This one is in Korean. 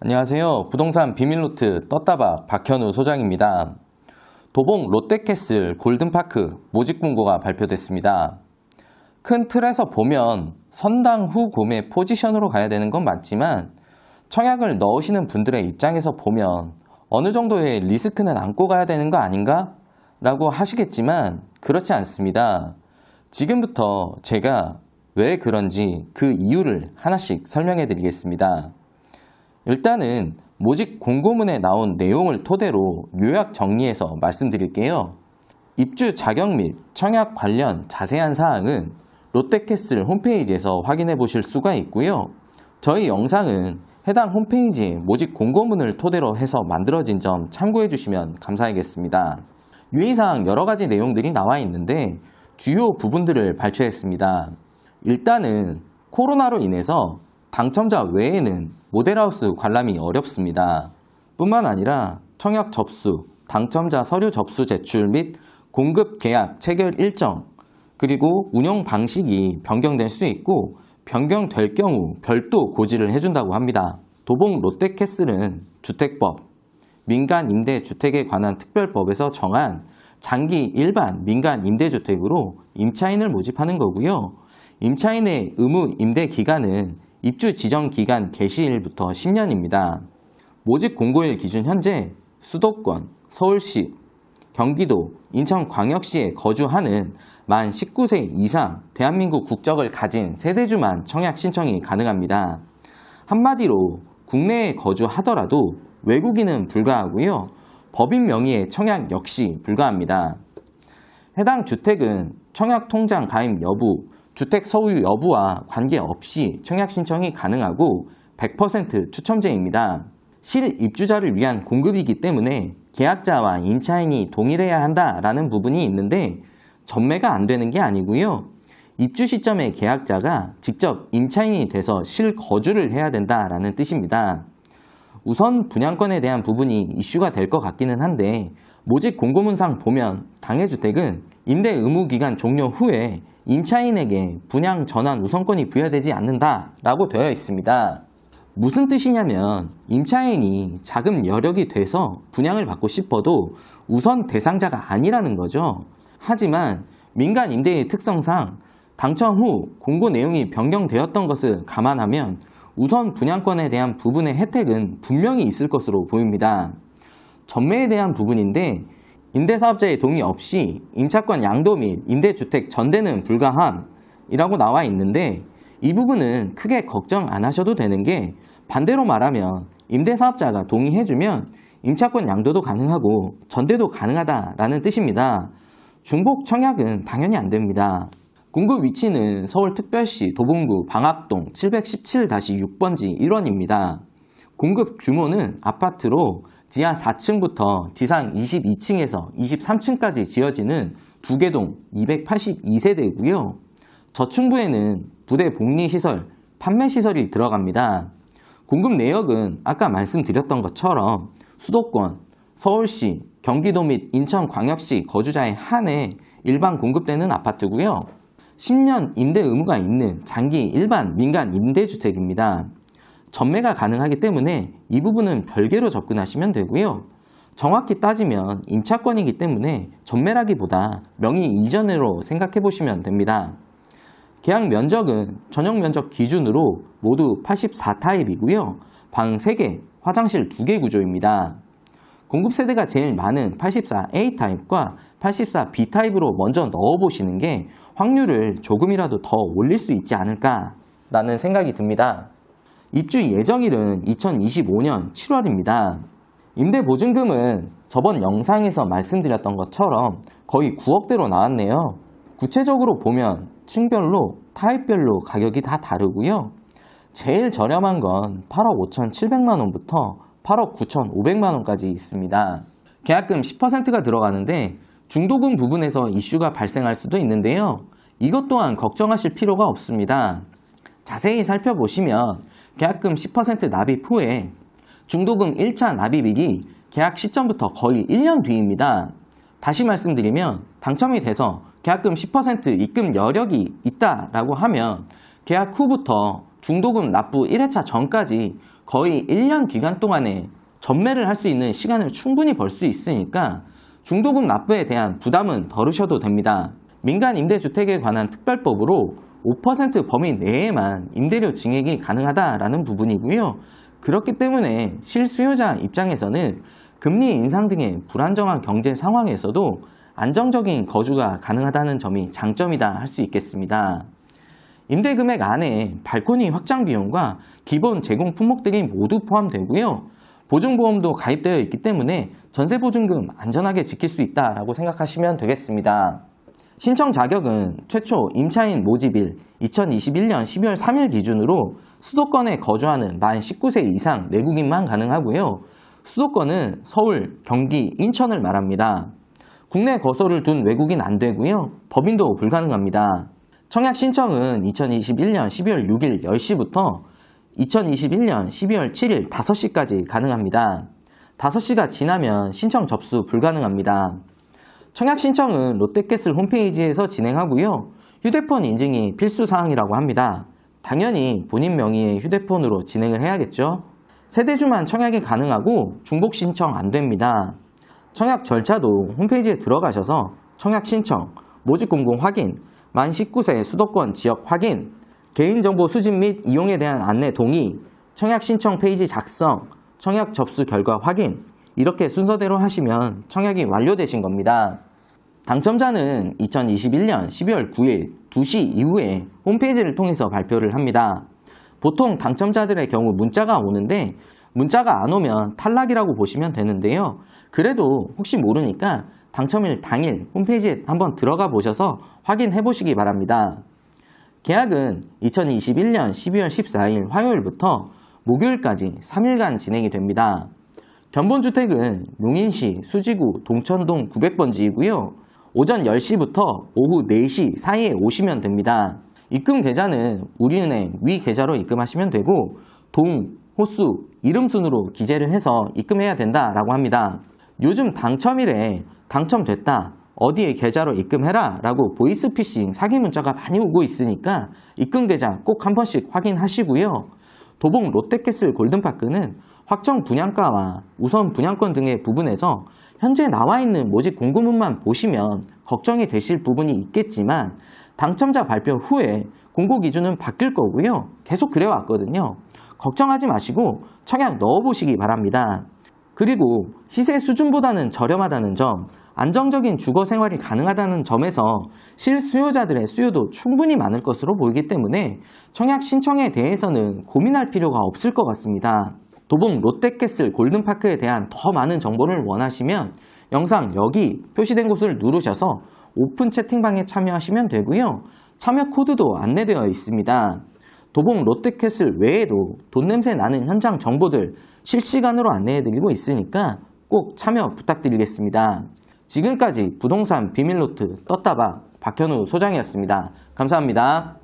안녕하세요. 부동산 비밀노트 떴다박 박현우 소장입니다. 도봉 롯데캐슬 골든파크 모집 공고가 발표됐습니다. 큰 틀에서 보면 선당 후 구매 포지션으로 가야 되는 건 맞지만 청약을 넣으시는 분들의 입장에서 보면 어느 정도의 리스크는 안고 가야 되는 거 아닌가? 라고 하시겠지만 그렇지 않습니다. 지금부터 제가 왜 그런지 그 이유를 하나씩 설명해 드리겠습니다. 일단은 모집 공고문에 나온 내용을 토대로 요약 정리해서 말씀드릴게요. 입주 자격 및 청약 관련 자세한 사항은 롯데캐슬 홈페이지에서 확인해 보실 수가 있고요. 저희 영상은 해당 홈페이지의 모집 공고문을 토대로 해서 만들어진 점 참고해 주시면 감사하겠습니다. 유의사항 여러 가지 내용들이 나와 있는데 주요 부분들을 발췌했습니다. 일단은 코로나로 인해서 당첨자 외에는 모델하우스 관람이 어렵습니다. 뿐만 아니라 청약 접수, 당첨자 서류 접수 제출 및 공급 계약 체결 일정, 그리고 운영 방식이 변경될 수 있고 변경될 경우 별도 고지를 해준다고 합니다. 도봉 롯데캐슬은 주택법, 민간임대주택에 관한 특별법에서 정한 장기 일반 민간 임대주택으로 임차인을 모집하는 거고요. 임차인의 의무 임대 기간은 입주 지정 기간 개시일부터 10년입니다. 모집 공고일 기준 현재 수도권, 서울시, 경기도, 인천광역시에 거주하는 만 19세 이상 대한민국 국적을 가진 세대주만 청약 신청이 가능합니다. 한마디로 국내에 거주하더라도 외국인은 불가하고요. 법인 명의의 청약 역시 불가합니다. 해당 주택은 청약통장 가입 여부, 주택 소유 여부와 관계없이 청약 신청이 가능하고 100% 추첨제입니다. 실입주자를 위한 공급이기 때문에 계약자와 임차인이 동일해야 한다라는 부분이 있는데 전매가 안 되는 게 아니고요. 입주 시점에 계약자가 직접 임차인이 돼서 실거주를 해야 된다라는 뜻입니다. 우선 분양권에 대한 부분이 이슈가 될 것 같기는 한데 모집 공고문상 보면 당해주택은 임대 의무 기간 종료 후에 임차인에게 분양 전환 우선권이 부여되지 않는다라고 되어 있습니다. 무슨 뜻이냐면 임차인이 자금 여력이 돼서 분양을 받고 싶어도 우선 대상자가 아니라는 거죠. 하지만 민간 임대의 특성상 당첨 후 공고 내용이 변경되었던 것을 감안하면 우선 분양권에 대한 부분의 혜택은 분명히 있을 것으로 보입니다. 전매에 대한 부분인데 임대사업자의 동의 없이 임차권 양도 및 임대주택 전대는 불가함이라고 나와 있는데 이 부분은 크게 걱정 안 하셔도 되는 게 반대로 말하면 임대사업자가 동의해주면 임차권 양도도 가능하고 전대도 가능하다라는 뜻입니다. 중복 청약은 당연히 안 됩니다. 공급 위치는 서울특별시 도봉구 방학동 717-6번지 1원입니다. 공급 규모는 아파트로 지하 4층부터 지상 22층에서 23층까지 지어지는 두개동 282세대이고요. 저층부에는 부대 복리시설, 판매시설이 들어갑니다. 공급 내역은 아까 말씀드렸던 것처럼 수도권, 서울시, 경기도 및 인천광역시 거주자에 한해 일반 공급되는 아파트고요. 10년 임대 의무가 있는 장기 일반 민간 임대주택입니다. 전매가 가능하기 때문에 이 부분은 별개로 접근하시면 되고요. 정확히 따지면 임차권이기 때문에 전매라기보다 명의 이전으로 생각해 보시면 됩니다. 계약 면적은 전용 면적 기준으로 모두 84타입이고요. 방 3개, 화장실 2개 구조입니다. 공급 세대가 제일 많은 84A 타입과 84B 타입으로 먼저 넣어보시는 게 확률을 조금이라도 더 올릴 수 있지 않을까라는 생각이 듭니다. 입주 예정일은 2025년 7월입니다. 임대보증금은 저번 영상에서 말씀드렸던 것처럼 거의 9억대로 나왔네요. 구체적으로 보면 층별로, 타입별로 가격이 다 다르고요. 제일 저렴한 건 8억 5,700만원부터 8억 9,500만원까지 있습니다. 계약금 10%가 들어가는데 중도금 부분에서 이슈가 발생할 수도 있는데요. 이것 또한 걱정하실 필요가 없습니다. 자세히 살펴보시면 계약금 10% 납입 후에 중도금 1차 납입일이 계약 시점부터 거의 1년 뒤입니다. 다시 말씀드리면 당첨이 돼서 계약금 10% 입금 여력이 있다라고 하면 계약 후부터 중도금 납부 1회차 전까지 거의 1년 기간 동안에 전매를 할 수 있는 시간을 충분히 벌 수 있으니까 중도금 납부에 대한 부담은 덜으셔도 됩니다. 민간 임대주택에 관한 특별법으로 5% 범위 내에만 임대료 증액이 가능하다라는 부분이고요. 그렇기 때문에 실수요자 입장에서는 금리 인상 등의 불안정한 경제 상황에서도 안정적인 거주가 가능하다는 점이 장점이다 할 수 있겠습니다. 임대금액 안에 발코니 확장 비용과 기본 제공 품목들이 모두 포함되고요. 보증보험도 가입되어 있기 때문에 전세보증금 안전하게 지킬 수 있다고 생각하시면 되겠습니다. 신청 자격은 최초 임차인 모집일 2021년 12월 3일 기준으로 수도권에 거주하는 만 19세 이상 내국인만 가능하고요. 수도권은 서울, 경기, 인천을 말합니다. 국내 거소를 둔 외국인 안 되고요. 법인도 불가능합니다. 청약 신청은 2021년 12월 6일 10시부터 2021년 12월 7일 5시까지 가능합니다. 5시가 지나면 신청 접수 불가능합니다. 청약 신청은 롯데캐슬 홈페이지에서 진행하고요. 휴대폰 인증이 필수사항이라고 합니다. 당연히 본인 명의의 휴대폰으로 진행을 해야겠죠. 세대주만 청약이 가능하고 중복 신청 안 됩니다. 청약 절차도 홈페이지에 들어가셔서 청약 신청, 모집 공고 확인, 만 19세 수도권 지역 확인, 개인정보 수집 및 이용에 대한 안내 동의, 청약 신청 페이지 작성, 청약 접수 결과 확인, 이렇게 순서대로 하시면 청약이 완료되신 겁니다. 당첨자는 2021년 12월 9일 2시 이후에 홈페이지를 통해서 발표를 합니다. 보통 당첨자들의 경우 문자가 오는데 문자가 안 오면 탈락이라고 보시면 되는데요. 그래도 혹시 모르니까 당첨일 당일 홈페이지에 한번 들어가 보셔서 확인해 보시기 바랍니다. 계약은 2021년 12월 14일 화요일부터 목요일까지 3일간 진행이 됩니다. 견본주택은 용인시 수지구 동천동 900번지이고요. 오전 10시부터 오후 4시 사이에 오시면 됩니다. 입금 계좌는 우리은행 위 계좌로 입금하시면 되고 동, 호수, 이름 순으로 기재를 해서 입금해야 된다라고 합니다. 요즘 당첨일에 당첨됐다, 어디에 계좌로 입금해라 라고 보이스피싱 사기 문자가 많이 오고 있으니까 입금 계좌 꼭 한 번씩 확인하시고요. 도봉 롯데캐슬 골든파크는 확정 분양가와 우선 분양권 등의 부분에서 현재 나와 있는 모집 공고문만 보시면 걱정이 되실 부분이 있겠지만 당첨자 발표 후에 공고 기준은 바뀔 거고요. 계속 그래왔거든요. 걱정하지 마시고 청약 넣어보시기 바랍니다. 그리고 시세 수준보다는 저렴하다는 점, 안정적인 주거 생활이 가능하다는 점에서 실수요자들의 수요도 충분히 많을 것으로 보이기 때문에 청약 신청에 대해서는 고민할 필요가 없을 것 같습니다. 도봉 롯데캐슬 골든파크에 대한 더 많은 정보를 원하시면 영상 여기 표시된 곳을 누르셔서 오픈 채팅방에 참여하시면 되고요. 참여 코드도 안내되어 있습니다. 도봉 롯데캐슬 외에도 돈 냄새 나는 현장 정보들 실시간으로 안내해드리고 있으니까 꼭 참여 부탁드리겠습니다. 지금까지 부동산 비밀노트 떴다박 박현우 소장이었습니다. 감사합니다.